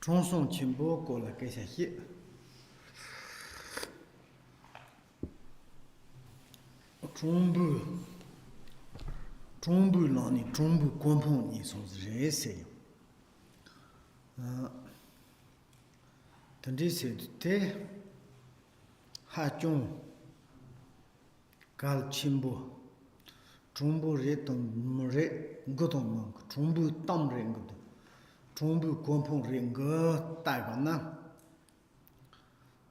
총송 진보 고라 개샤히 중부 라니 중부 권풍이 소즈레세요. 던지세 때 하중 갈 진보 중부 레동무레 고동망 중부 담랭고도 중부 권풍 랭거 따가나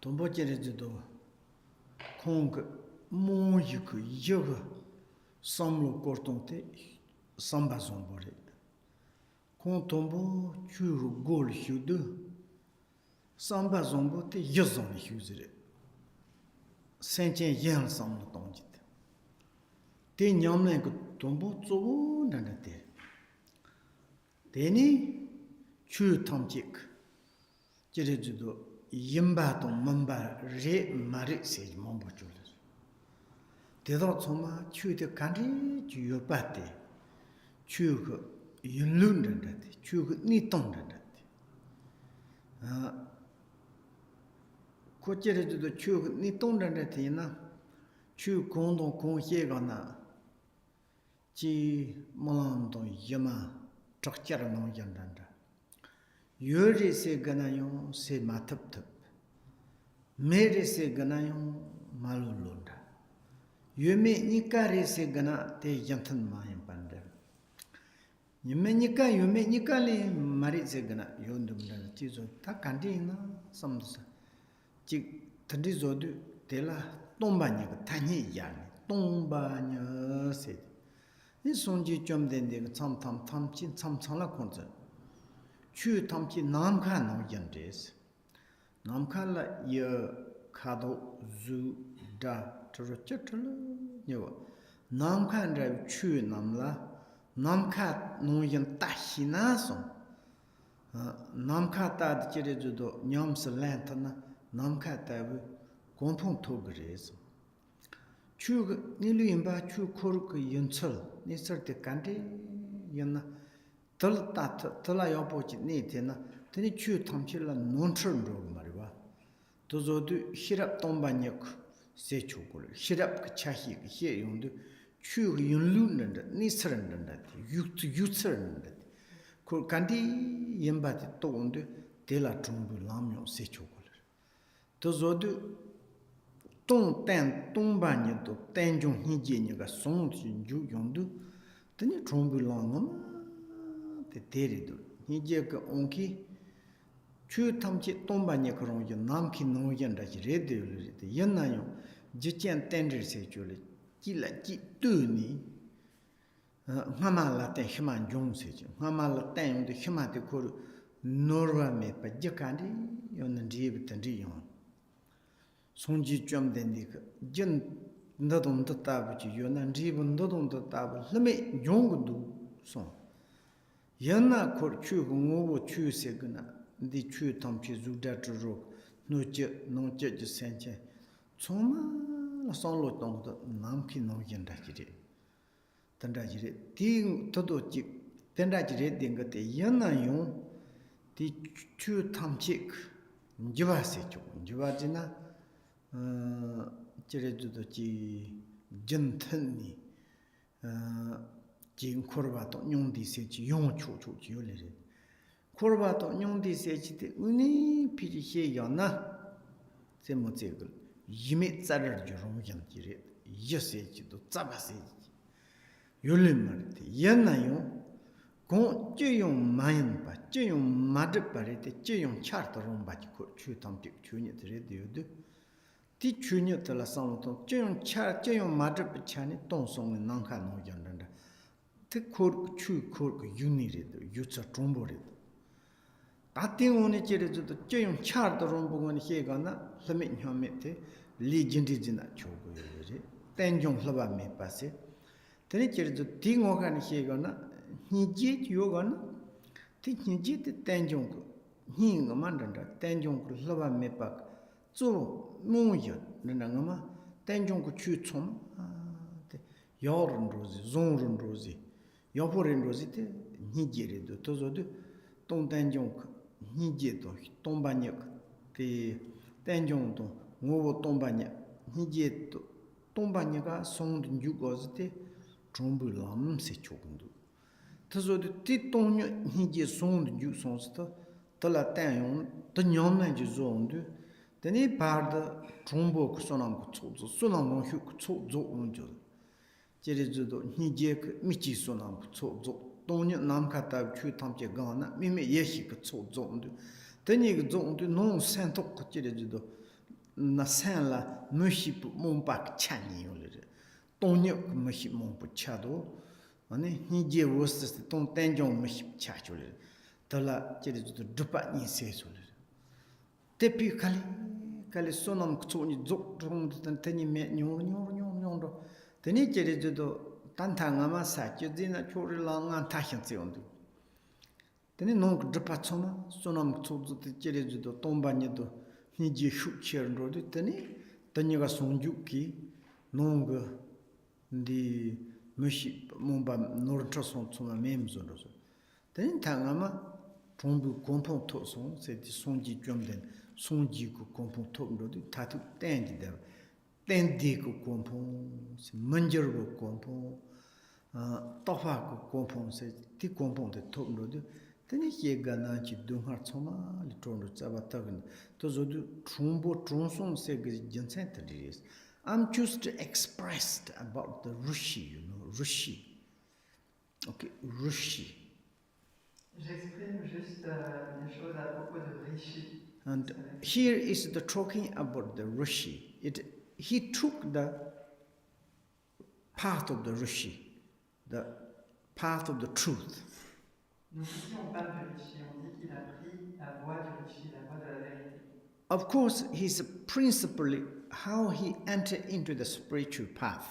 돈보제레도 콩그 모이그 여가 삼로 고통테 삼바존보레 콩tombo 추루 골 휴드 삼바존보테 여존 휴즈레 센체 양 삼로 동지데 데 냠네 그 tombo 쪼고 나나데 데니 추 탐직 제레주도 임바도 맘바 레 마리 세지 맘보줄 대도 정말 추의 간지 주요바데 추그 윤룬던데 추그 니동던데 고제르도 추그 니동던데나 추 공동 공회가나 지 몰란도 여마 적자르는 연단다 요리세 가나요 세 마탑탑 메리세 가나요 말룰론다 yume nika rese gana te yantan mayan pande yume nika le mari se gana yondum dana tizo ta kandi na samdusa chik tandi zodu tela tomba nika tanyi yani tomba nya se ni sonji chom dende tsam tam tam chin tsam tsala konza chu tam chi nam kha no yandes nam kha la ye khado zu da 남칸 추 남라 남카 노연 따히나소 남카다 지레주도 냠슬랜트나 남카다부 공풍토 그래서 추 니르임바 추 코르크 연철 니설때 간데 연나 덜따 덜라요보지 니테나 드니 추 탐칠라 논철로 말이와 도저도 히랍 동반역 세초골 히랍 그 차히 히 용도 추 윤루는데 니스런데 유츠런데 그 간디 옌바티 또 온데 데라 중부 라묘 세초골 도저도 동단 동반이도 땡종 희제니가 송진주 용도 드니 중부 라모 데데리도 희제가 온키 추 탐치 동반이 그런 게 남기 노연다지 레드를 연나요 지전 땡들세 줄이 길라지 뜨니 마마라 때 희만 용세지 마마라 땡도 희마데 고 노르와메 빠적간디 요는 리브던디 용 손지 좀 된디 전 너동도 따부지 요는 리브 너동도 따부 흠에 용도 손 연나 고 추고 오고 추세거나 디 추 탐치 주다트로 노제 노제 지센체 정말 선로 동도 남기 노연다지리 단다지리 디 도도지 단다지리 딩거데 연나용 디 추 탐치 지바세죠 지바지나 제레주도지 전턴니 진코르바도 용디세지 용초초지 요레레 코르바도 용디세지데 우니 피지해야나 제모제글 이미 짜르 조롱견지레 여세지도 짜바세지 요렘마르데 옛나요 공 쯔용 마인바 쯔용 마드바레데 쯔용 차르도롱 바지코 추탐틱 추니드레디오드 디 추니들라 상도 쯔용 차 쯔용 마드바차니 동송은 난칸노 연단다 특코 추코 유니레도 유차 좀보레도 다팅오네 제레도 쯔용 차르도롱 보고는 해가나 흠이 혐메테 리진디지나 조고요지 땡종 흘바메 파세 tene cherizo tingo kan hegana hije yogana ti hije te tenjong ko hinga mandanda tenjong ko laba mepak zo moyo nanga ma tenjong ko chu chom te yorun rozi zonrun rozi yoporen rozi te hije re do tozo de tong tenjong ko nije to tomba nyak te tenjong to ngobo tomba nyak nije to tomba nyaka song nyu goz te trombu lam se chokundu tazo de ti tonyo nije song nyu song sta tala tanyong ta nyon na ji zondu teni parda trombo ku sonam ku tsozo sonam no hyu ku tsozo onjo jere judo nije ku michi sonam ku tsozo 동녀 남카타 추 탐제 가나 미메 예시 그 초종도 드니 그 종도 농 산톡 거지르지도 나 산라 무시 몸박 찬이요르 동녀 그 무시 몸부 차도 아니 니제 워스스 동 땡종 무시 차줄르 달라 지르지도 드바니 세줄르 대피 칼리 소놈 그초니 족종도 드니 메 뇨뇨뇨뇨도 드니 지르지도 단탕아마 사주디나 초리랑한 타현지온도 근데 농 드파초마 소남 초즈도 제레주도 동반이도 니지 슈치르로도 되니 더니가 송주기 농그 디 무시 몸바 노르트손 초마 멤존로서 되니 당아마 종부 공포 토송 세디 송지 좀된 송지구 공포 토로도 다투 땡지다 땡디고 공포 먼저고 공포 tofa kompon se ti kompon de tobno de teni yega na chi dunghar choma li tondo chaba tagun to zodu trumbo tronson se ge jensen tadis I'm just expressed about the rishi rishi okay rishi j'exprime juste des choses à propos de rishi and here is the talking about the rishi he took the path of the rishi the path of the truth. Donc ici on parle du rishi, on dit qu'il a pris la voie du rishi, la voie de la vérité. Of course, he's principally how he entered into the spiritual path.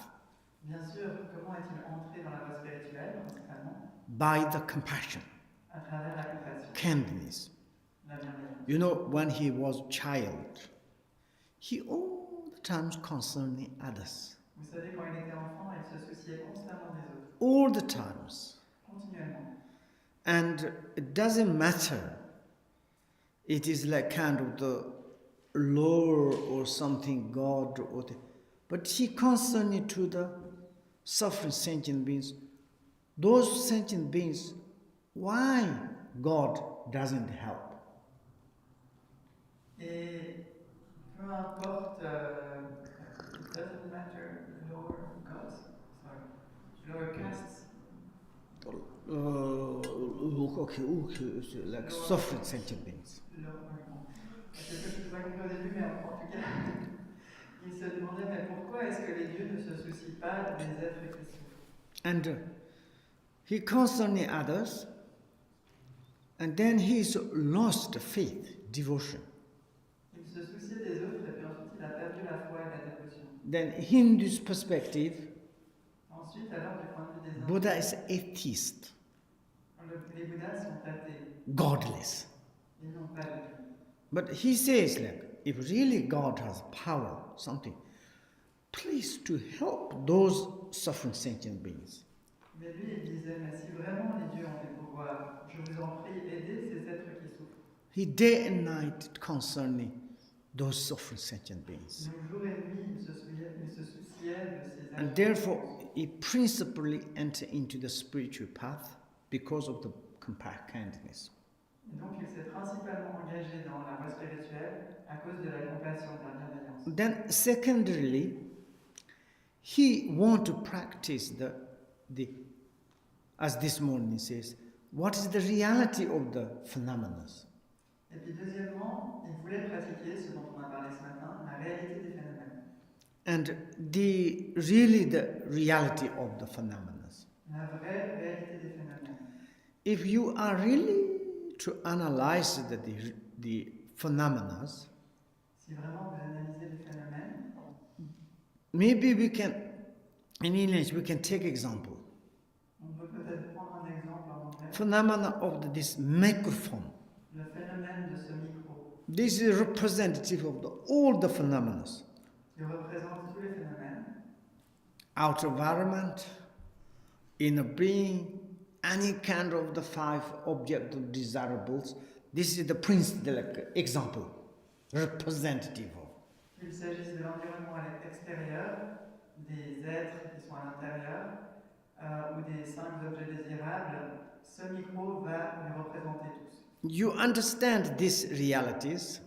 Bien sûr, comment est-il entré dans la voie spirituelle principalement? By the compassion. À travers la compassion. Kindness. La bienveillance. You know, when he was a child, he all the times concerning others. Vous savez, quand il était enfant, il se souciait constamment des autres. All the times. Continuellement. And it doesn't matter. It is like kind of the lore or something, God, but he concerned to the suffering sentient beings. Those sentient beings, why God doesn't help? Et peu importe, it doesn't matter lower gods, sorry, lower castes. Okay, like suffering sentient beings. C'est ce que je n'ai pas compris au début, mais en tout cas, il se demandait mais pourquoi est-ce que les dieux ne se soucient pas des êtres qui souffrent? And he concerned others, and then he's lost faith, devotion. Il se souciait des autres et puis ensuite il a perdu la foi et la dévotion. Then Hindu's perspective, ensuite alors du point de vue des hindous, Buddha is atheist. Les Bouddhas sont athées. Godless. Ils n'ont pas de Dieu. But he says, like, if really God has power, something, please to help those suffering sentient beings. Mais lui, il disait, mais si vraiment les dieux ont des pouvoirs, je vous en prie, aidez ces êtres qui souffrent. He day and night concerning those suffering sentient beings. Donc jour et nuit, il se souciait de ces êtres. And therefore, he principally entered into the spiritual path because of the kindness. Et donc il s'est principalement engagé dans la voie spirituelle à cause de la compassion, de la bienveillance. Then secondarily, he want to practice the as this morning says, what is the reality of the phenomena? Et puis deuxièmement, il voulait pratiquer ce dont on a parlé ce matin, la réalité des phénomènes. And the reality of the phenomena. La vraie réalité des phénomènes. If you are really to analyze the phenomena, si vraiment vous analysez les phénomènes, maybe we can, in English, we can take example. On peut peut-être prendre un exemple en anglais. Phenomena of this microphone. Le phénomène de ce micro. This is representative of all the phenomena. Il représente tous les phénomènes. Outer environment, inner being, any kind of the five objects of desirables, This is the example, representative of. Qu'il s'agisse de l'environnement extérieur, des êtres qui sont à l'intérieur, ou des 5 objets désirables, ce micro va les représenter tous. You understand these realities.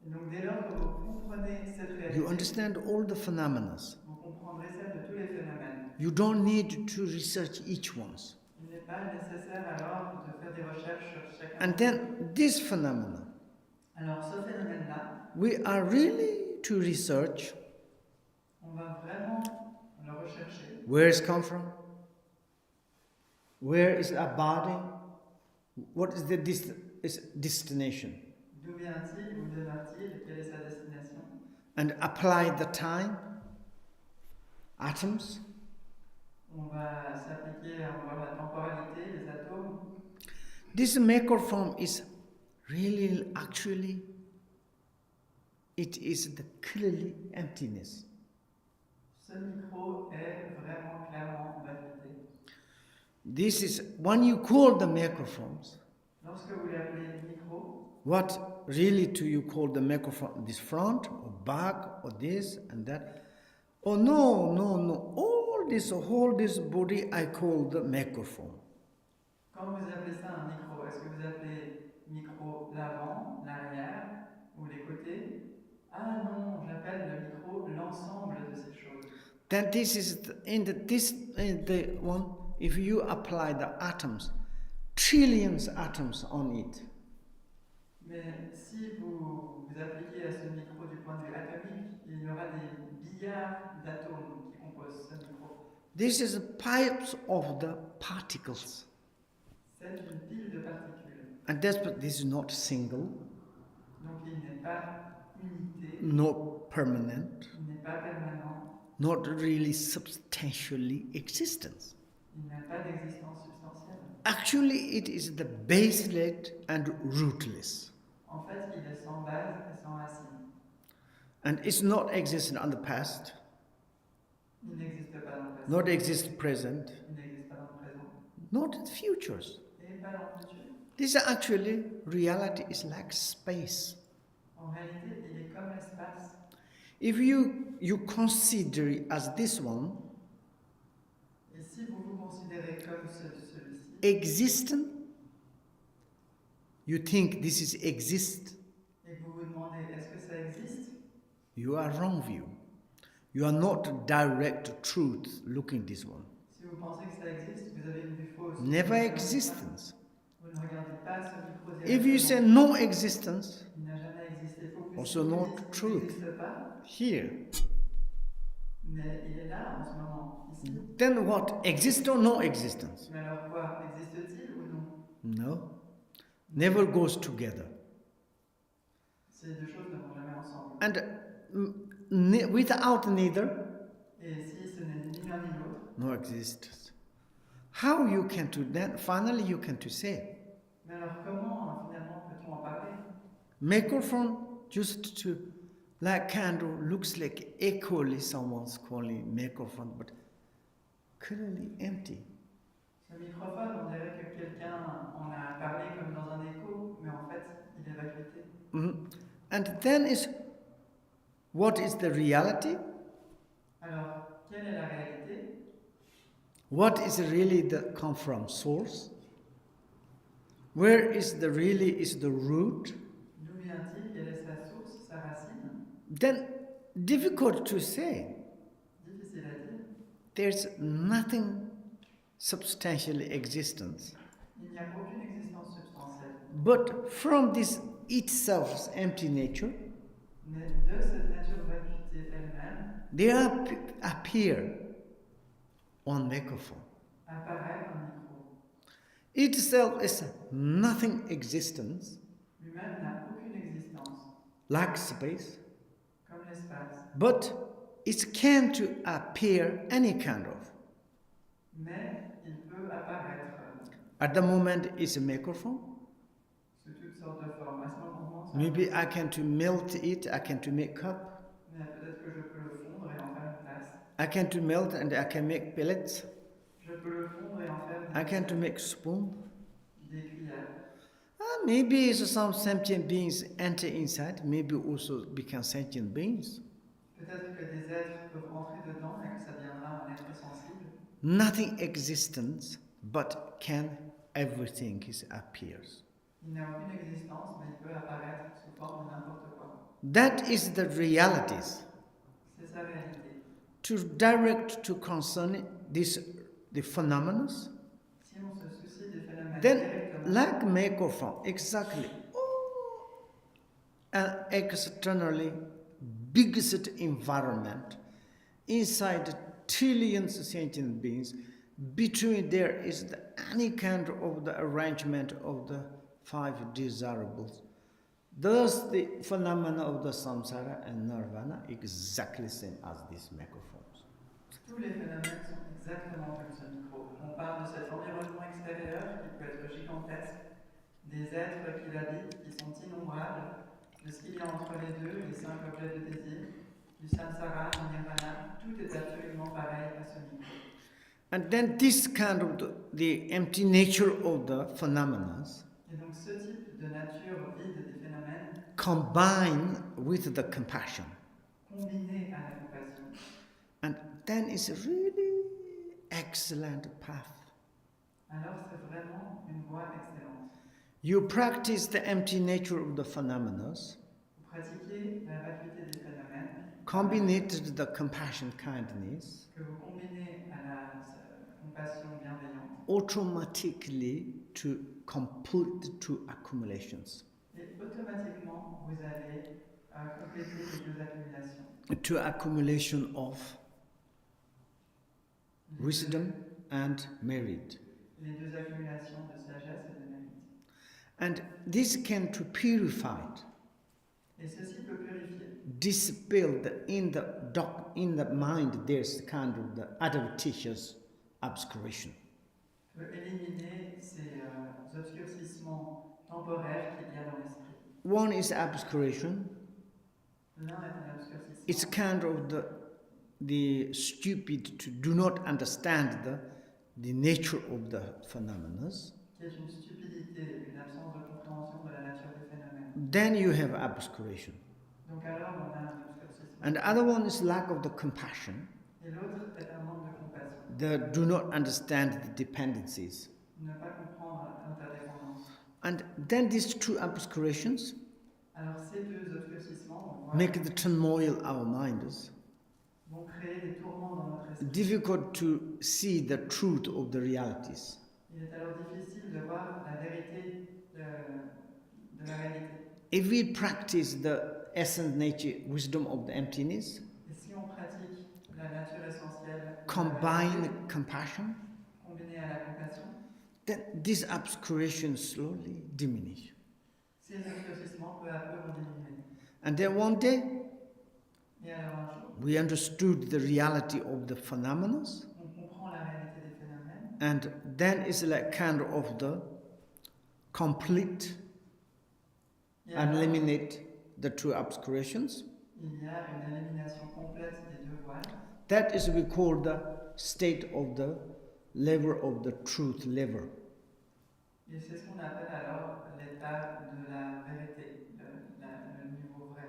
Et donc dès lors que vous comprenez cette réalité, you understand all the phenomena. Vous comprendrez celle de tous les phénomènes. You don't need to research each one. Il n'est pas nécessaire alors de faire des recherches sur chacun. And then this phenomena, alors ce phénomène-là, we are really to research. On va vraiment le rechercher. Where it's come from? Where is it abiding? What is the destination? D'où vient-il? Où demeure-t-il? Quelle est sa destination? And apply the time, atoms. On va s'appliquer, on va voir la temporalité, les atomes. This microphone is really, actually, it is the clearly emptiness. Ce micro est vraiment clairement vacuité. This is when you call the microphones. Lorsque vous l'appelez micro, what really do you call the microphone? This front or back or this and that? Oh no. All this body I call the microphone. Quand vous appelez ça un micro, est-ce que vous appelez micro l'avant, l'arrière ou les côtés? Ah non, j'appelle le micro l'ensemble de ces choses. Then this is in the one. If you apply the atoms, trillions atoms on it. Mais si vous appliquez à ce micro du point de vue atomique, il y aura des billards d'atomes qui composent ce micro. This is pipes of the particles. C'est une pile de particules. And this is not single. Donc il n'est pas unité. Not permanent. Il n'est pas permanent. Not really substantially existence. Il n'a pas d'existence substantielle. Actually, it is the baseless and rootless. En fait, il est sans base et sans racine. And it's not existent in the past. Il n'existe pas dans le passé. Not exist present. Il n'existe pas dans le présent. Not in the futures. Et pas dans le futur. This actually, reality is like space. En réalité, il est comme l'espace. If you consider it as this one, et si vous vous considérez comme celui-ci, existent, you think this is exist, et que vous vous demandez est-ce que ça existe, you are wrong view. You are not direct truth looking this one. Si vous pensez que ça existe, vous avez une vue fausse. Never existence. Vous ne regardez pas ce micro directement. If you say no existence, il n'a jamais existé. Il faut que also vous not dites qu'il truth. n'existe pas, here, mais il est là en ce moment, ici. then what? Exist or no existence? Mais alors quoi? Existe-t-il ou non? No. Never goes together. Ces deux choses ne vont jamais ensemble. And without neither, Et si ce n'est ni l'un ni l'autre, no existence. How you can to then finally you can to say mais alors comment finalement peut-on en parler? microphone just to like candle looks like echoally someone's calling microphone but clearly empty. Ce microphone, on dirait que quelqu'un en a parlé comme dans un écho, mais en fait, il est vacuité. And then is what is the reality? Alors, quelle est la réalité? What is really the come from source? Where is the really is the root? D'où vient-il? Quelle est sa source, sa racine? Then difficult to say. Difficile à dire. There's nothing substantially existence. Il n'y a aucune existence substantielle. But from this itself's empty nature, Mais de cette nature vacuité elle-même, they appear on microphone. apparaît un micro. Itself is nothing existence, Lui-même n'a aucune existence, like space, comme l'espace. but it can to appear any kind of. Mais il peut apparaître At the moment, it's a microphone. sous toutes sortes de formes. À ce moment, Maybe I can to melt it. I can to make cup. mais peut-être que je peux le fondre et en faire une tasse. I can to melt and I can make pellets. Je peux le fondre et en faire I can to make spoon. des cuillères. maybe some sentient beings enter inside, maybe also become sentient beings. Peut-être que des êtres peuvent entrer dedans et que ça deviendra un être sensible. Nothing existence, but can everything appears. Il n'a aucune existence, mais il peut apparaître sous forme de n'importe quoi. That is the realities. C'est sa réalité. To direct to concern the phenomena, Si on se soucie des phénomènes then directement, like microphone, exactly. An externally biggest environment inside trillions of sentient beings. Between there is any kind of the arrangement of the 5 desirables. Thus, the phenomena of the samsara and nirvana exactly same as these microphones. tous les phénomènes sont exactement comme ce micro. On parle de cet environnement extérieur qui peut être gigantesque, des êtres qui l'habitent qui sont innombrables, de ce qu'il y a entre les deux, les 5 objets de désir, du samsara, du nirvana, tout est absolument pareil à ce micro. And then this kind of the empty nature of the phenomena Et donc ce type de nature vide des phénomènes, combine with the compassion. combiné à la compassion, And then it's a really excellent path. alors c'est vraiment une voie excellente. You practice the empty nature of the phenomena, Vous pratiquez la vacuité des phénomènes, combined the compassion kindness, que vous combinez à la compassion bienveillante, automatically to complete 2 accumulations. et automatiquement vous allez compléter les 2 accumulations. 2 accumulation of wisdom and merit. Les 2 accumulations de sagesse et de mérite. And this can to purify, Et ceci peut purifier. dispel in the mind there's kind of the adventitious obscuration. Peut éliminer ces obscurcissements temporaires qu'il y a dans l'esprit. One is obscuration. L'un est un obscurcissement. It's kind of the stupid to do not understand the nature of the phenomena. Qui est une stupidité, une absence de compréhension de la nature des phénomènes. Then you have obscuration. Donc alors on a un obscurcissement. And the other one is lack of the compassion. Et l'autre est un manque de compassion. They do not understand the dependencies. Ne pas comprendre l'interdépendance. And then these 2 obscurations Alors ces 2 obscurcissements make the turmoil our minds. vont créer des tourments dans notre esprit. Difficult to see the truth of the realities. Il est alors difficile de voir la vérité de la réalité. If we practice the essence, nature, wisdom of the emptiness, Et si on pratique la nature essentielle, combine compassion, combinée à la compassion, then this obscuration slowly diminish. ces obscurcissements peu à peu vont diminuer. And then one day, Et alors un jour, we understood the reality of the phenomena, on comprend la réalité des phénomènes, and then it's like kind of the complete et and alors, eliminate the 2 obscurations. il y a une élimination complète des 2 voiles. That is we call the state of the level of the truth level. Et c'est ce qu'on appelle alors l'état de la vérité, le niveau vrai.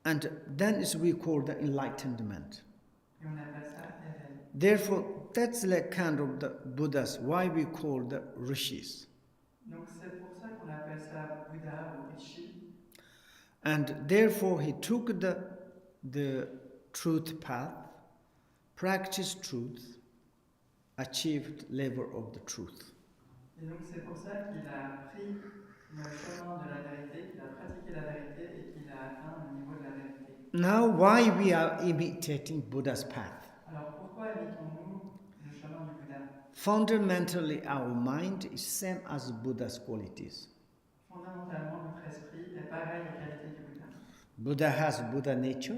And then is we call the enlightenment. Et on appelle ça éveil. Therefore, that's like kind of the Buddhas, why we call the rishis. Donc c'est pour ça qu'on appelle ça Bouddha ou rishi. And therefore, he took the truth path, practiced truth, achieved level of the truth. Et donc c'est pour ça qu'il a pris le chemin de la vérité, qu'il a pratiqué la vérité et qu'il a atteint le niveau de la vérité. Now, why we are imitating Buddha's path? Alors pourquoi imitons-nous le chemin du Bouddha? Fundamentally, our mind is same as Buddha's qualities. Fondamentalement, notre esprit est pareil aux qualités du Bouddha. Buddha has Buddha nature.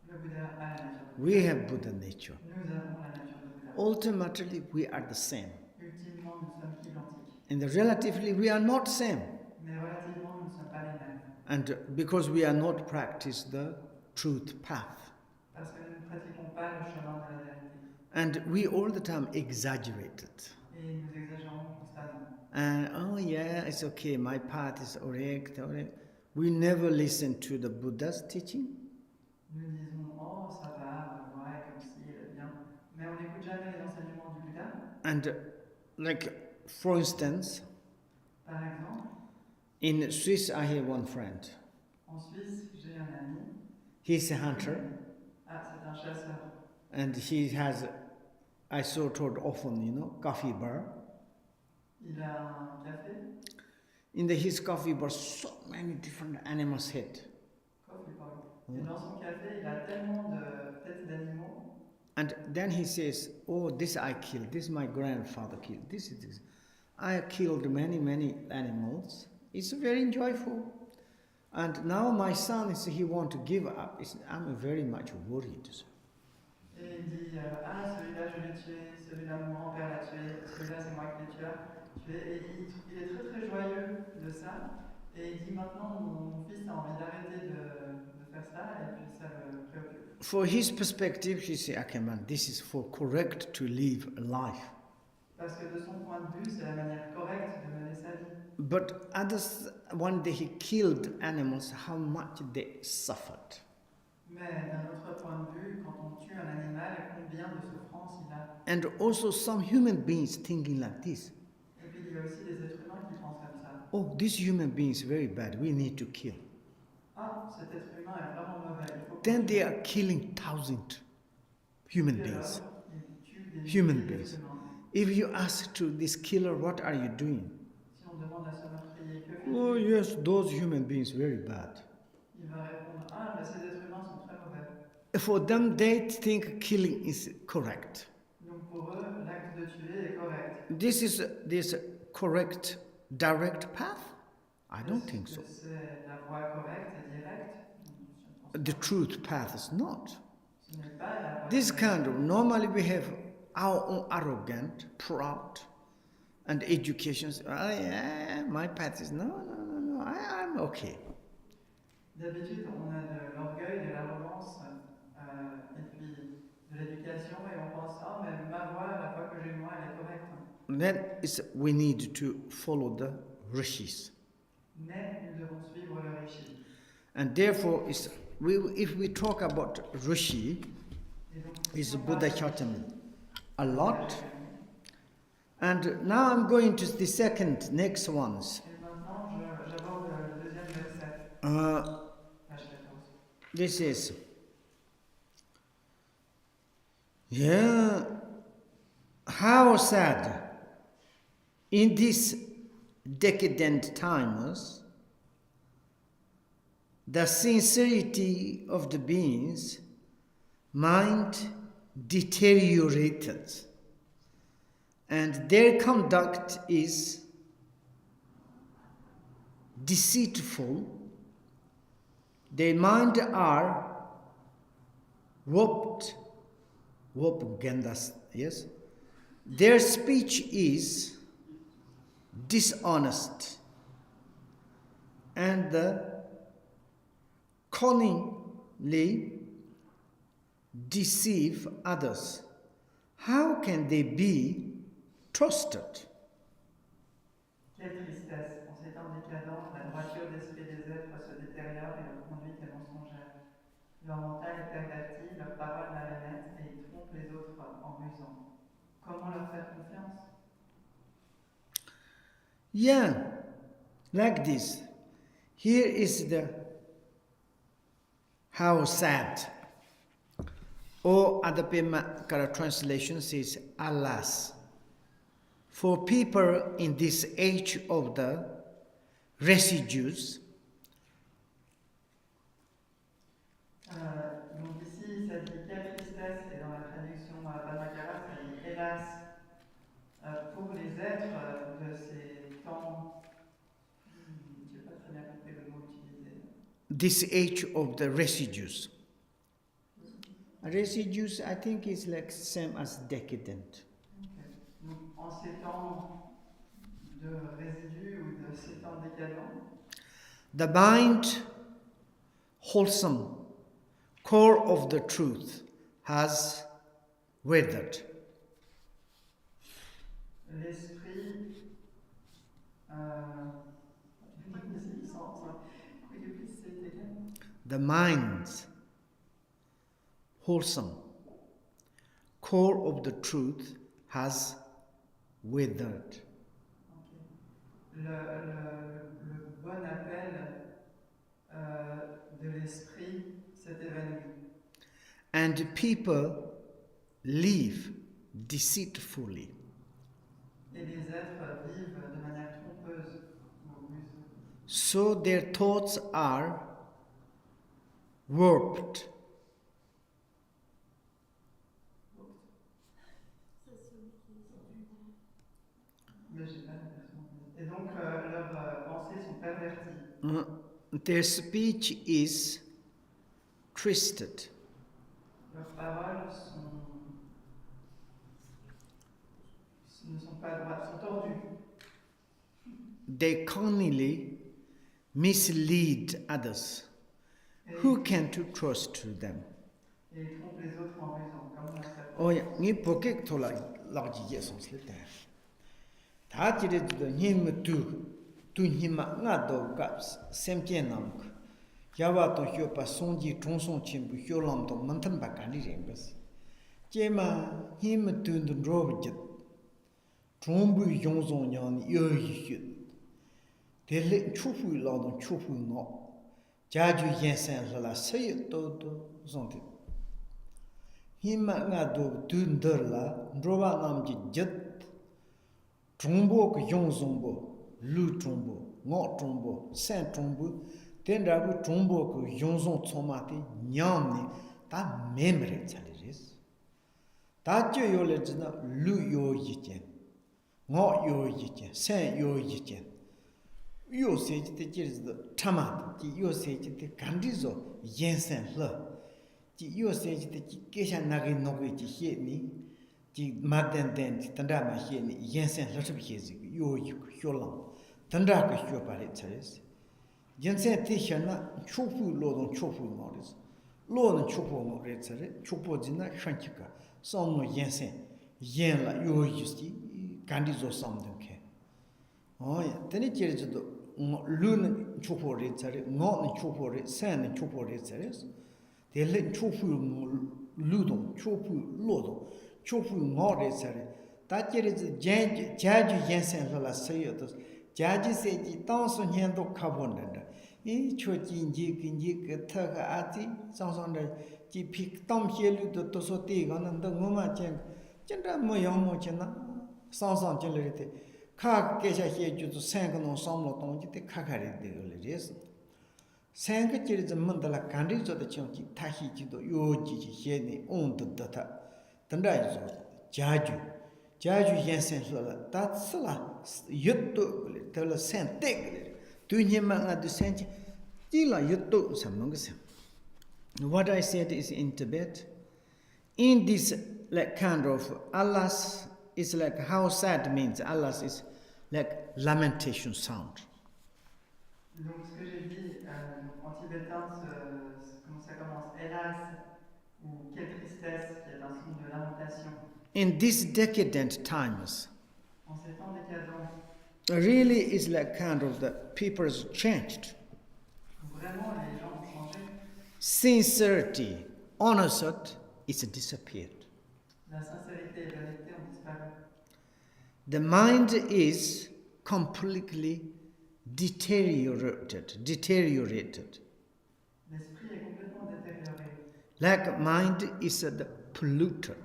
Le Bouddha a la nature de Bouddha. We have Buddha nature. Nous avons la nature de Bouddha. Ultimately, we are the same. Ultimement, nous sommes identiques. And relatively, we are not same. Mais relativement, nous ne sommes pas les mêmes. And because we are not practice the truth path. Parce que nous ne pratiquons pas le chemin de la vérité. And we all the time exaggerate it. Et nous exagérons constamment. And oh yeah, it's okay, my path is correct. We never listen to the Buddha's teaching. Nous disons, oh, ça va, ma voix est comme ci, elle est bien. Mais on n'écoute jamais les enseignements du Bouddha. And like, for instance, Par exemple, in Swiss, I have one friend. en Suisse, j'ai un ami. He's a hunter. Ah, c'est un chasseur. And he has, I saw told often, coffee bar. Il a un café. In his coffee bar, so many different animals' head. Coffee bar. Et dans son café, il a tellement de têtes d'animaux. And then he says, oh, this I killed, this my grandfather killed, this is this. I killed many, many animals. It's very joyful. And now my son, he want to give up. I'm very much worried. Et il dit, ah, celui-là je l'ai tué, celui-là mon grand-père l'a tué, celui-là c'est moi qui l'ai tué. Et il est très très joyeux de ça. Et il dit, maintenant mon fils a envie d'arrêter de faire ça, et puis ça le préoccupe. For his perspective, he said, okay man, this is for correct to live a life. Parce que de son point de vue, c'est la manière correcte de mener sa vie. But others, one day he killed animals, how much they suffered. Mais d'un autre point de vue, quand on tue un animal, combien de souffrance il a. And also some human beings thinking like this. Et puis il y a aussi des êtres humains qui pensent comme ça. Oh, this human being is very bad, we need to kill. Ah, cet être humain est vraiment mauvais, il faut Then they are killing thousands human beings. Human beings. If you ask to this killer, what are you doing? Si on demande à ce meurtrier, que fais-tu? Oh yes, those human beings very bad. Il va répondre, ah, mais ces êtres humains sont très mauvais. For them, they think killing is correct. Donc pour eux, l'acte de tuer est correct. This is this correct, direct path? I don't think so. C'est la voie correcte et directe? The truth path is not. Ce n'est pas la voie This correcte. kind of, normally we have our own arrogant, proud, and education. Oh yeah, my path is no, I'm okay. D'habitude, on a de l'orgueil, de l'arrogance, et puis de l'éducation, et on pense, ah, mais ma voie, la voie que j'ai moi, elle est correcte. Then we need to follow the rishis. Mais nous devons suivre le rishi. And therefore, if we talk about rishi, is Buddha Chaitanya a lot. And now I'm going to the next ones. Et maintenant, j'aborde le deuxième verset. Page 14. This is, yeah, how sad in these decadent times, the sincerity of the beings' mind deteriorated, and their conduct is deceitful. Their mind are warped, yes. Their speech is dishonest, and the cunningly deceive others. How can they be trusted? Quelle tristesse! En ces temps décadents, la droiture d'esprit des êtres se détériore et leur conduite est mensongère. Leur mental est perverti, leurs paroles marionnettes, et ils trompent les autres en rusant. Comment leur faire confiance? Yeah, like this. Here is the how sad. Or other Pema Kalzang translation says, alas, for people in this age of the residues. Donc ici, ça dit quelle tristesse, et dans la traduction Padmakara, ça dit hélas, pour les êtres de ces temps. Je n'ai pas très bien compris le mot utilisé. This age of the residues. Residues, I think, is like same as decadent. Okay. Donc, en ces temps de résidus ou de ces temps décadents, The mind, wholesome, core of the truth, has withered. l'esprit Could you please say it again? The mind's wholesome core of the truth has withered. Okay. Le bon appel de l'esprit s'est évanoui. And people live deceitfully. Et les êtres vivent de manière trompeuse ou ruse. So their thoughts are warped. Mais j'ai pas la version. Et donc leurs pensées sont perverties. Their speech is twisted. Leurs paroles ne sont pas droites, sont tordues. They cunningly mislead others. Who can to trust to them? Et ils trompent les autres en rusant, comme on a fait. Oh yeah, ni poke to la ji ye song slita. Ta ji de nim tu hima nga do gaps semchen nam. Yawa to hyo pa songji chonsong chim bu hyo lam to mantan ba kan ri rengas. Jema him tu ndun ro jit. Chombu yong zong yang yo yi hyut. De le chu fu la dong chu fu ngo. Jia ju yen san la se yi to zong de. Hima nga do tu ndar la ndroba nam ji jit. Chombo ko yong zong bo, lu chombo, ngo chombo, san chombo. Ten rabu chombo ko yong zong tsoma te nyam ni ta memre chali res. Ta jo yo le jina lu yo yi jen. Ngo yo yi jen, san yo yi jen. Yo se ji te jir zi chama ji yo se ji te gandhi zo yen san le. Ji yo se ji te ji kesha nagi nogi ji xie ni. Ji ma den den ji tanda ma xie ni yen san le chib xie zi yo yi ko xio lang. Tanda ka xio pa re charis. Yen san te xia na chupu lo dong chupu ngo res. Lo dong chupu ngo re chare. Chupu ji na shan chi ka. Som no yen san. Yen la yo yi si gandhi zo som dong ke. Oh ya, teni jir zi do lu na chupu re chare. Ngo na chupu re, san na chupu re chare. De le chupu lu dong, chupu lo dong. Chupu ngo re chare. Ta jir zi jia ju yen san la se yo to. Jia ji se ji tang su nyan do ka bon da. Chokyi ji ke ta ka a ti sang sang da ji pi tam xie lu do to so ti ga na da ngo ma chen. Chen da mo yang mo chen na. Sang sang chen le te. Ka ke sha xie ju zu san ga no sam lo tong ji te ka re de le res. San ga ji zi men da la kan ri zo da chen ji ta hi ji do yo ji ji xie ni on de da ta. Dan da yi zo jia ju yen san la ta tsi la yut do le ta la san te le. What I said is in Tibet. In this like kind of Allah's is like how sad means Allah's is like lamentation sound. Donc ce que j'ai dit en tibétain, comment ça commence? Hélas, ou quelle tristesse, qui est un son de lamentation. In these decadent times, En ces temps décadents, really is like kind of the people's changed. Vraiment, les gens ont changé. Sincerity, honesty, it's disappeared. La sincérité et la vérité ont disparu. The mind is completely deteriorated. L'esprit est complètement détérioré. Like mind is polluted.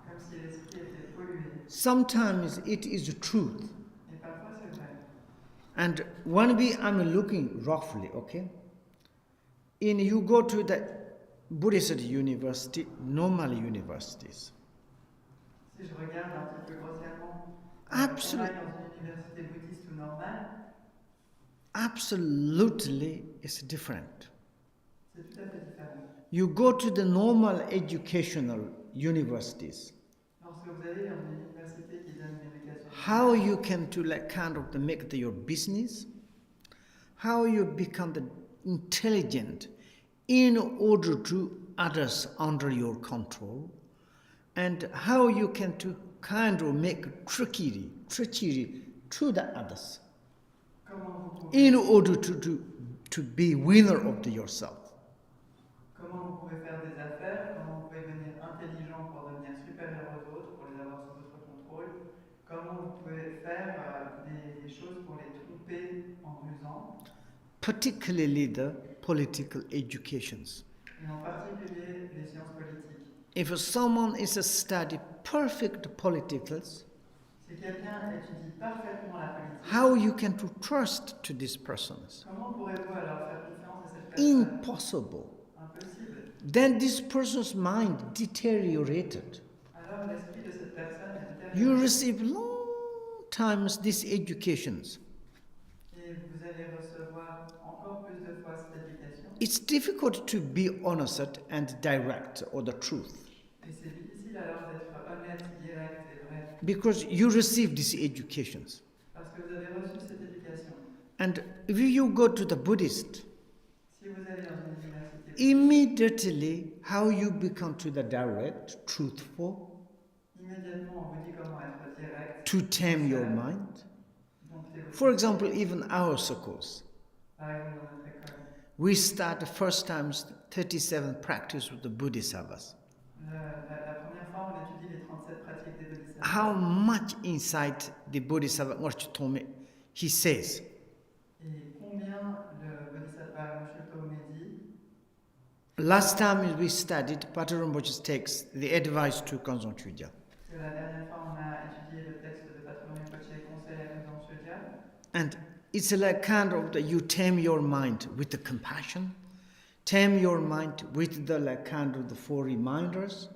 Comme si l'esprit était pollué. Sometimes it is truth. Et parfois c'est vrai. And when I'm looking roughly, okay? You go to the Buddhist university, normal universities. Si je regarde un petit peu grossièrement, Absolutely. dans une université bouddhiste ou normale, absolutely it's different. C'est tout à fait différent. You go to the normal educational universities. Lorsque vous allez dans une université qui donne une éducation, How you can to like kind of make your business, how you become the intelligent in order to others under your control, and how you can to kind of make treachery to the others. Comment vous pouvez, in order to be winner of yourself. comment vous pouvez faire des affaires, comment vous pouvez devenir intelligent pour devenir supérieur aux autres, pour les avoir sous votre contrôle, comment vous pouvez faire des choses pour les tromper en rusant, Particularly the political educations. et en particulier les sciences politiques. If someone is a study perfect politicals, Si quelqu'un étudie parfaitement la politique, how you can to trust to these persons? comment pourrez-vous alors faire confiance à cette personne? Impossible. Impossible. Then this person's mind deteriorated. Alors l'esprit de cette personne est détérioré. You receive long times these educations. Et vous allez recevoir encore plus de fois cette éducation. It's difficult to be honest and direct or the truth Et c'est difficile alors d'être honnête, direct et vrai. because you receive these educations. Parce que vous avez reçu cette éducation. And if you go to the Buddhist, Si vous allez dans une université, immediately how you become to the direct, truthful, immédiatement on vous dit comment être direct. to tame your mind. Dompter votre For example, even our circles, Par exemple, dans notre école, we start the first times 37 practice with the Bodhisattvas. la première fois on étudie les 37 pratiques des Bodhisattvas. How much insight the Bodhisattva Ngorchitome, he says, Et combien le Bodhisattva Ngorchitome dit, last time we studied, Patrul Rinpoche takes the advice to Kunzang CHÖGYAL. que la dernière fois on a étudié le texte de Patrul Rinpoche et conseil à Kunzang CHÖGYAL. And it's like kind of the, you tame your mind with the compassion, tame your mind with the like kind of the four reminders.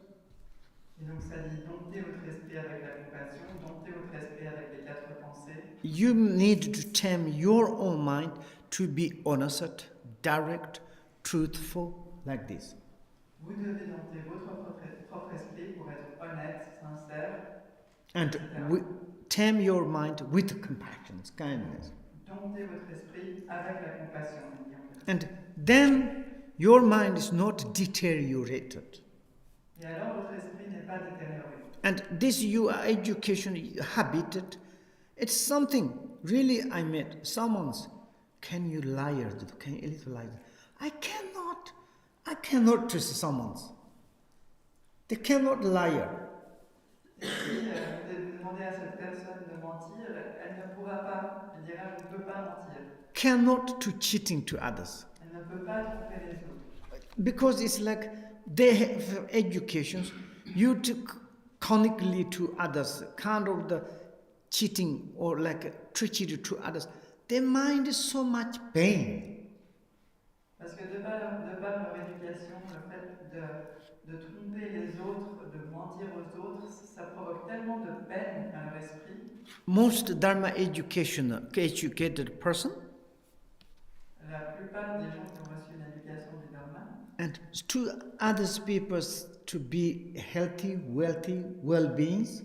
Et donc ça dit dompter votre esprit avec la compassion, dompter votre esprit avec les 4 pensées. You need to tame your own mind to be honest, direct, truthful, like this. Vous devez dompter votre propre esprit pour être honnête, sincère, And etc. tame your mind with compassion, kindness. Dompter votre esprit avec la compassion. il dit en fait. And then your mind is not deteriorated. Et alors votre esprit n'est pas détérioré. And this your education habit, it's something really I met someone's. Can you liar? Can you little liar? I cannot trust someone's. They cannot liar. Et si vous demandez à cette personne de mentir, elle ne pourra pas. Elle dira je ne peux pas mentir. Cannot to cheating to others. Elle ne peut pas tromper les autres. Because it's like they have educations, you took chronically to others, kind of the cheating or like treachery to others. Their mind is so much pain. Parce que de par leur éducation, le fait de tromper les autres, de mentir aux autres, ça provoque tellement de peine à leur esprit. Most Dharma educated person, La plupart des gens qui ont reçu une éducation du Dharma, and to others people to be healthy, wealthy, well-beings,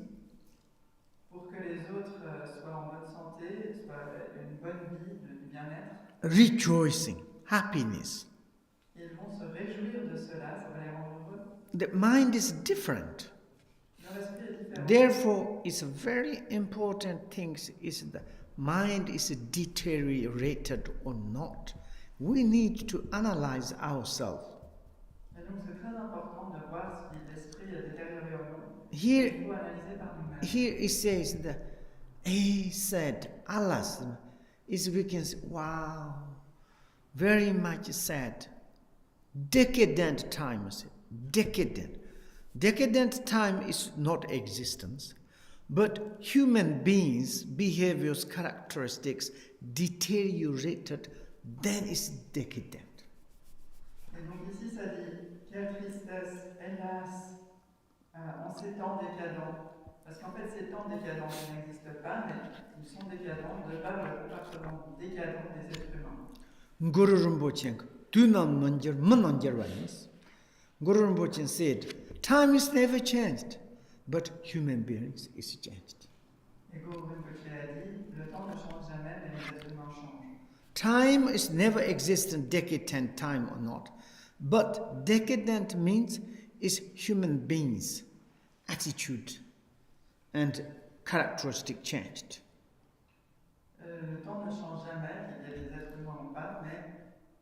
pour que les autres soient en bonne santé, soient une bonne vie, du bien-être, rejoicing, happiness. ils vont se réjouir de cela, ça va les rendre heureux. The mind is different. Leur esprit est différent. Therefore, it's a very important thing is the mind is deteriorated or not. We need to analyze ourselves. Et donc c'est très important de voir si l'esprit est détérioré ou non. Here, Il faut analyser par nous-mêmes. here it says that he said, alas, is we can say, wow, very much sad. Decadent times, decadent. Decadent time is not existence, but human beings' behaviors, characteristics deteriorated, then it's decadent. Et donc ici ça dit, quelle tristesse, hélas, en ces temps décadents. Parce qu'en fait ces temps décadents n'existent pas, mais ils sont décadents de par le comportement décadent des êtres humains. Guru Rinpoche, do not manjar. Guru Rinpoche said, time is never changed, but human beings is changed. Et Guru Rinpoche a dit, le temps ne change jamais, mais les êtres humains changent. Time is never existent, decadent time or not. But decadent means is human beings' attitude and characteristic changed. Le temps ne change jamais, qu'il y ait des êtres humains ou pas, mais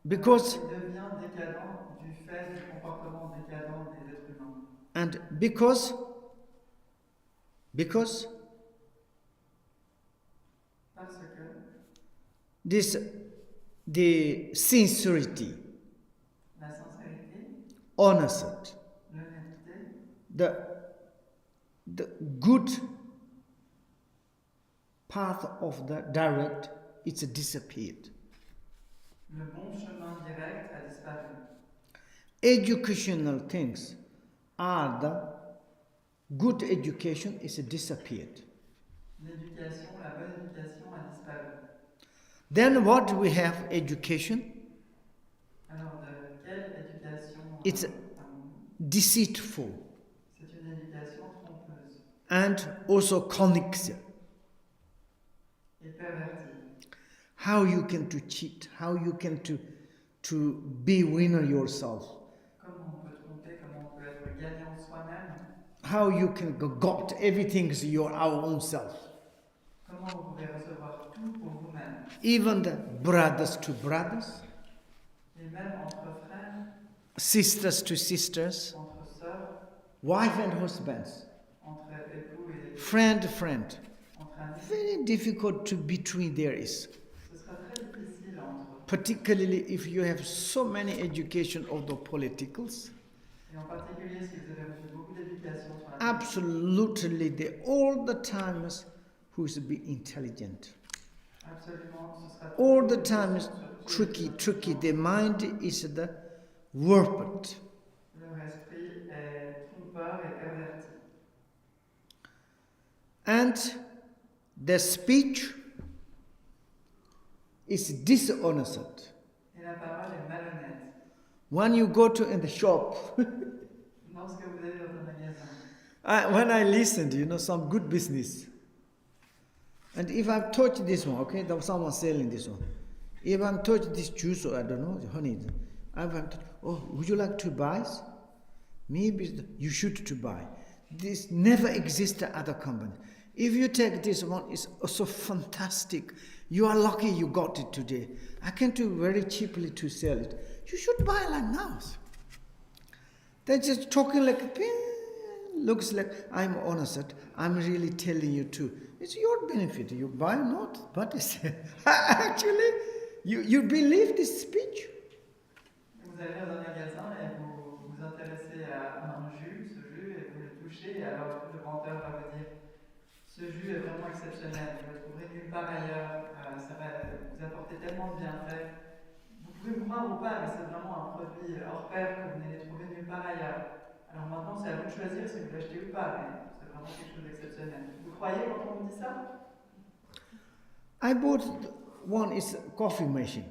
Because il devient décadent du fait du comportement décadent des êtres humains. and because Parce que the sincerity, la sincérité, honesty, l'honnêteté, the good path of the direct, it's disappeared. le bon chemin direct a disparu. Educational things are the good education is disappeared. L'éducation, la bonne éducation a disparu. Then what we have education? Alors, de quelle éducation It's deceitful c'est une éducation trompeuse and also connected. et pervertie. How you can to cheat, how you can to be winner yourself, Comment on peut tromper, comment on peut être gagnant soi-même, how you can got everything is your our own self. comment vous pouvez recevoir tout pour vous-même. Even the brothers to brothers, Et même entre frères, sisters to sisters, entre sœurs, wife and husbands, entre époux et friend, entre amis, very difficult to between there is. ce sera très difficile entre eux. Particularly if you have so many education of the politicals, Et en particulier si vous avez reçu beaucoup d'éducation sur la absolutely they all the times who is be intelligent. absolument, ce sera All the toujours time une is question sur- tricky. The mind is the warped. Leur esprit est trompeur et perverti. And the speech is dishonest. Et la parole est malhonnête. When you go to in the shop, Dans ce que vous avez dans un magasin, when I listened, some good business. And if I've touched this one, okay, there was someone selling this one. If I'm touched this juice or I don't know, honey, would you like to buy? Maybe you should to buy. This never existed at other company. If you take this one, it's so fantastic. You are lucky you got it today. I can do very cheaply to sell it. You should buy like now. They're just talking like, looks like I'm honest. I'm really telling you too. It's your benefit. You buy not, but it's actually, you believe this speech? vous allez dans un magasin et vous vous intéressez à un jus, ce jus, et vous le touchez, et alors le vendeur va vous dire ce jus est vraiment exceptionnel, vous ne le trouverez nulle part ailleurs, ça va vous apporter tellement de bienfaits. Vous pouvez me croire ou pas, mais c'est vraiment un produit hors pair que vous n'allez trouver nulle part ailleurs. Alors maintenant, c'est à vous de choisir si vous l'achetez ou pas, mais c'est vraiment quelque chose d'exceptionnel. Vous croyez quand on vous dit ça? I bought one is coffee machine.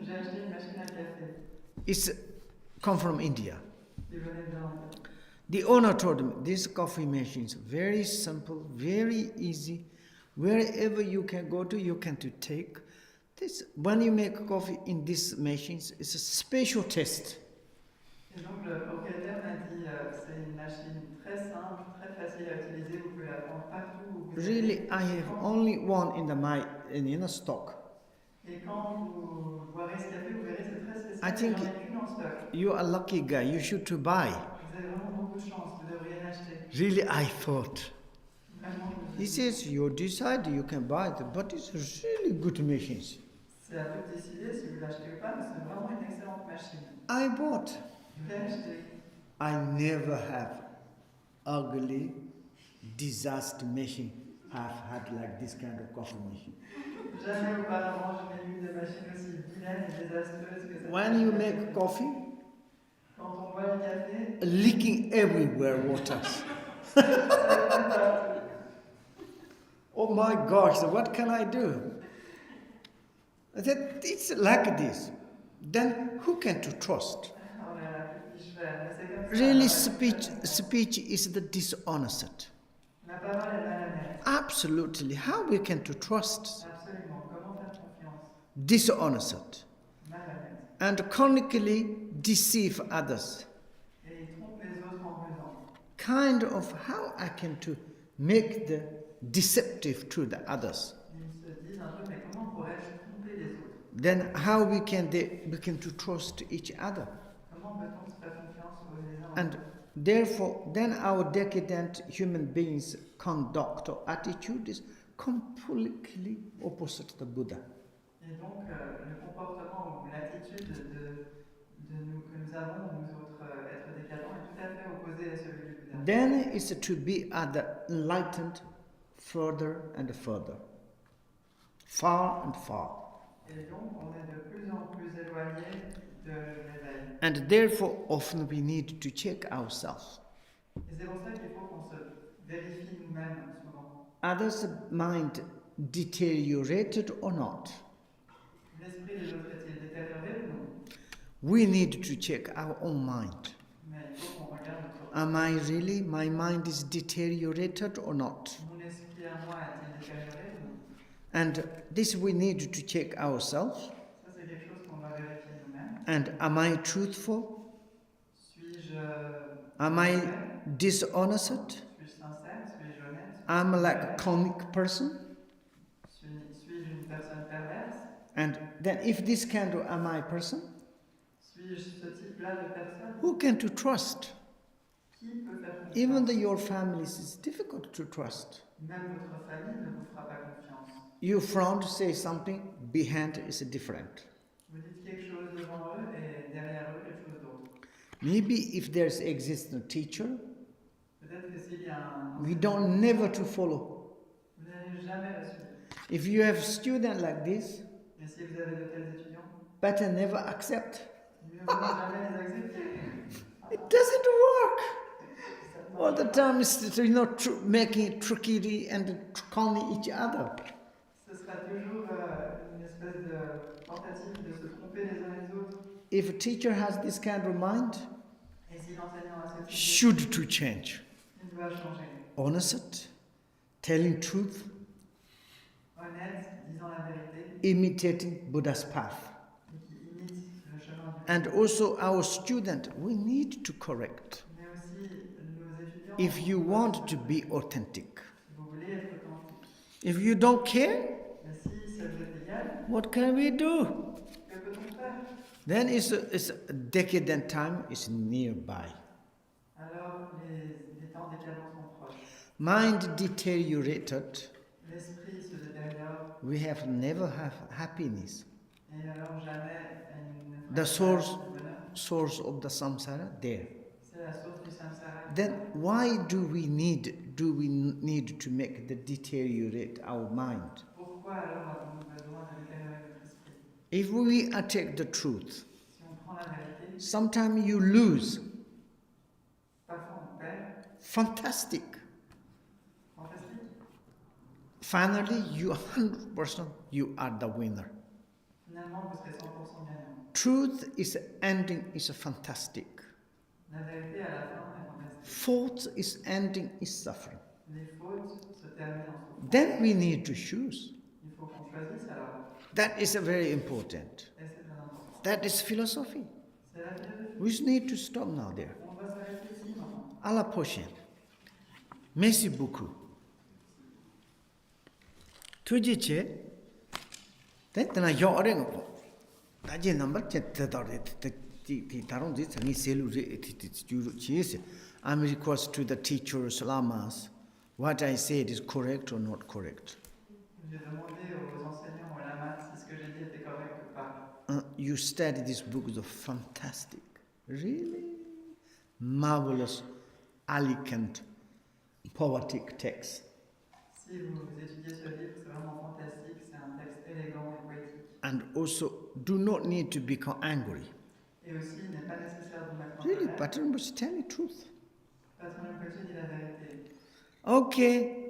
J'ai acheté une machine à café It's come from India. qui venait d'Inde. The owner told me this coffee machine is very simple, very easy. Wherever you can go to, you can to take. This when you make coffee in this machines, it's a special taste. Et donc le propriétaire m'a dit c'est une machine très simple, très facile à utiliser, vous pouvez la prendre partout où vous Really, allez. I have only one in a stock. Et quand vous boirez ce café, vous verrez c'est très spécial, I think j'en ai qu'une en stock. You are a lucky guy. You should to buy. Vous avez vraiment beaucoup de chance, vous devriez l'acheter. Really, I thought. Vraiment, je He vous dis. says you decide you can buy it, but it's really good machines. C'est à vous de décider si vous l'achetez ou pas, mais c'est vraiment une excellente machine. I bought. Je l'ai acheté. I never have ugly, disaster machine have had like this kind of coffee machine. Jamais auparavant je n'ai eu des machines aussi vilaines et désastreuses que cette When you machine à make café. coffee, Quand on boit du café, leaking everywhere water. ça coule partout. Oh my gosh, what can I do? I said, it's like this. Then who can to trust? Oh là là, que puis-je faire? Mais c'est comme ça. Really, Alors, speech is the dishonest. La parole est malhonnête. Absolutely. How we can to trust? Absolument. Comment faire confiance? Dishonest. Malhonnête. And chronically deceive others. Et il trompe les autres en rusant. Kind of how I can to make the deceptive to the others. Ils se disent un peu, mais comment then how we can to trust each other? Comment peut-on se faire confiance les uns aux And autres? therefore, then our decadent human beings' conduct or attitude is completely opposite to the Buddha. Et donc, le comportement ou l'attitude que nous avons, nous autres êtres décadents, est tout à fait opposé à celui du Bouddha. Then is to be enlightened further and further, far and far. Et donc, on est de plus en plus éloigné de l'éveil. And therefore, often we need to check ourselves. Et c'est pour ça qu'il faut qu'on se vérifie nous-mêmes souvent. Others' mind deteriorated or not? L'esprit des autres est-il détérioré ou non? We need to check our own mind. Mais il faut qu'on regarde notre Am I really, my mind is deteriorated or not? Mon esprit à moi est-il détérioré ou non? And this we need to check ourselves. Ça, c'est quelque chose qu'on doit vérifier nous-mêmes. And am I truthful? Suis-je Am I honnête? dishonest? Suis-je sincère? Suis-je honnête? I'm like a comic person. Suis-je une personne perverse? And then if this kind of am I person, Suis-je ce type-là de personne? who can to trust? Qui peut faire confiance? Even though your families is difficult to trust. Même votre famille ne vous fera pas confiance. You front say something, behind is different. Vous dites quelque chose devant eux et derrière eux quelque chose d'autre. Maybe if there's exists a teacher, Peut-être que s'il y a un we don't never to follow. vous n'allez jamais le suivre. If you have student like this, Et si vous avez de tels étudiants, better never accept. mieux vaut jamais les accepter. It doesn't work. Ça ne All the marche pas. time is making trickery and calling each other. Ce sera toujours une espèce de tentative de se tromper les uns les autres. If a teacher has this kind of mind, Et si l'enseignant a ce type should to change. il doit changer. Honest, telling truth, Honnête, disant la vérité, imitating Buddha's path. et qui imite le chemin du And also our student, we need to correct. Mais aussi nos étudiants. If you want to be authentic. Si vous voulez être authentique. If you don't care, Mais si ça vous est égal, what can we do? que peut-on faire? Then it's a decadent time is nearby. Alors les temps décadents sont proches. Mind deteriorated, L'esprit se détériore we have never have happiness. et alors jamais une The source du bonheur. source of the samsara there. C'est la source du samsara. Then why do we need to make the deteriorate our mind? Pourquoi alors avons-nous besoin de détériorer notre esprit? If we attack the truth, Si on prend la vérité, sometimes you lose. parfois on perd. Fantastic. Fantastique. Finally, you 100% you are the winner. Finalement, vous serez 100% gagnant. Truth is ending is fantastic. La vérité à la fin est fantastique. Fault is ending is suffering. Les fautes se terminent en souffrance. Then we need to choose. Il faut qu'on choisisse alors. That is very important. Et c'est très important. That is philosophy. C'est la philosophie. We need to stop now there. On va s'arrêter ici maintenant. À la prochaine. Merci beaucoup. 투지체 됐나 요어랭 거. 다지 넘버 쳇다더리 티 다른 지 상이 셀루리 티 주로 지에세. I'm request to the teachers lamas what I said is correct or not correct. J'ai demandé aux enseignants au lama si ce que j'ai dit était correct ou pas. You study this book is fantastic. Really marvelous, elegant, poetic text. Si vous étudiez ce livre, c'est vraiment fantastique, c'est un texte élégant et poétique. And also, do not need to become angry. Et aussi, il n'est pas nécessaire de mettre en Really, colère. Patrul Rinpoche, tell me truth. Patron Rinpoche dit la vérité. Okay.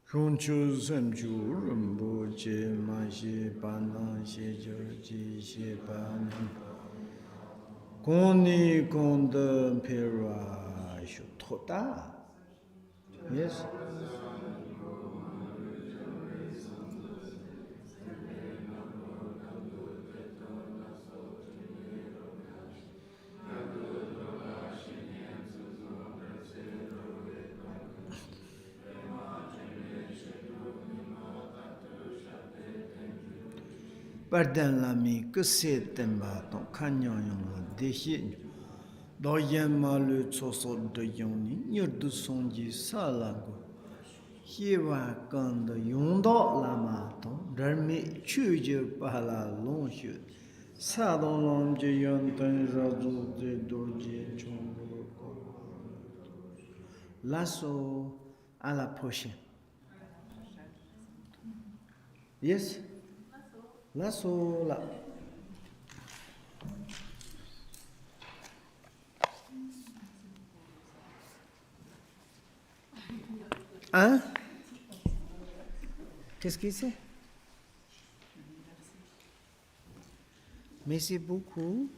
Shunchu Senchu Rinpoche Mashi Panan Shejoji Shepan Koni Konda Pera Shutota. Yes. Pardon la mi, que c'est temba, ton canyon, déchire. Doyen malu, soso de yoni, nyur de sonji, salago. Hiva kanda yondo lama, ton, dermi, chujir pala, longshut. Sadon lam je yonten, razu, de dorje, chongo. Lasso à la prochaine. Yes? Lasso là. Hein? Qu'est-ce que c'est? Merci beaucoup.